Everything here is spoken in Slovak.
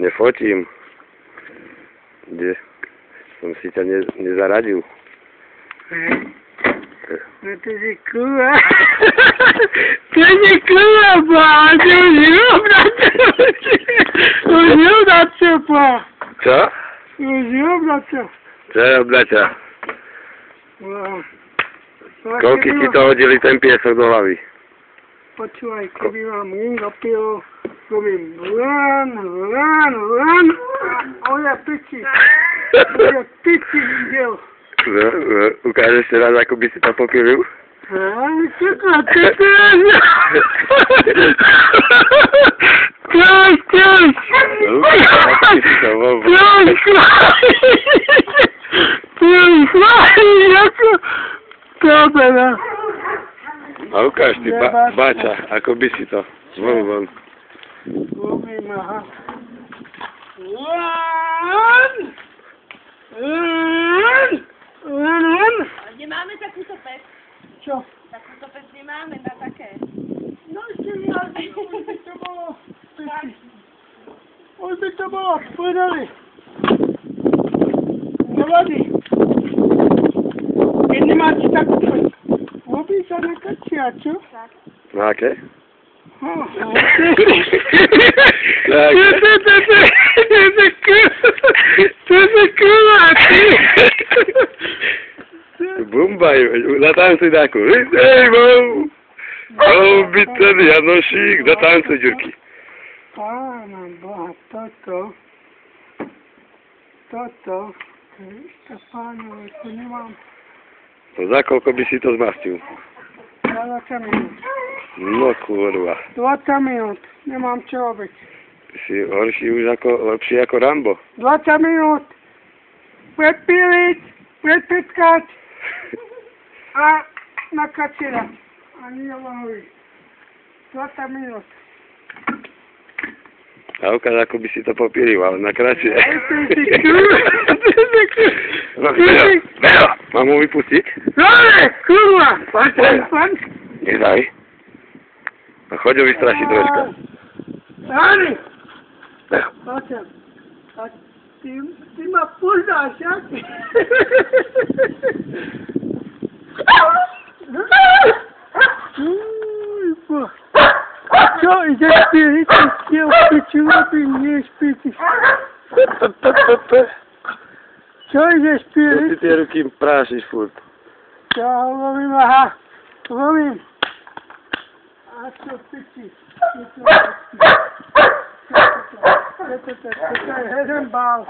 Nefotím. Kde? Som si ťa nezaradil. No to si kurva. To si kurva, pa. To už obrátil, pa. Čo? Už obrátil. Čo je obľaťa? Koľky ti to hodili ten piesok do hlavy? Počúvaj, keby mám ring opil, robím lán, a oja piči videl. No, ukážeš si raz, ako by si to popilil? Kľaš! A ukáž ty, Bača, ako by si to. Von. Robím, aha. Nemáme takúto pec. Čo? Takúto pec nemáme na také. No ešte už by to bolo, povedali. Nevadí. Keď nemáte takú pec, robí sa na kačia, čo? Na aké? To je kurva, ty! Bumbaj, zatancuj dáku. Ten Janošík, zatancuj, Ďurky. Pána Boha, toto, ešte pánové, to nemám. To za koľko by si to zmastil? Za 20 minút. No kurva. 20 minút, nemám čo robiť. Ty si lepší ako Rambo. 20 minút, predpíliť, predpitkať a nakačírať. Ani nemohli. 20 minút. A ukáž, ako by si to popílil, ale na kratšie. Vero, mám mu vypustiť? Dobre, kurva, poď. Nedaj. No choď ho vystrašiť troška. Ani. Poď. A ty ma poznáš, jak? Čo, ideš píliť? Chtěl piču robím, nie špítiš. Čo ideš Čo píliť? si tie ruky prášiš furt? Čo, robím, aha. Robím. A čo piči? Čo to je? Jeden bál.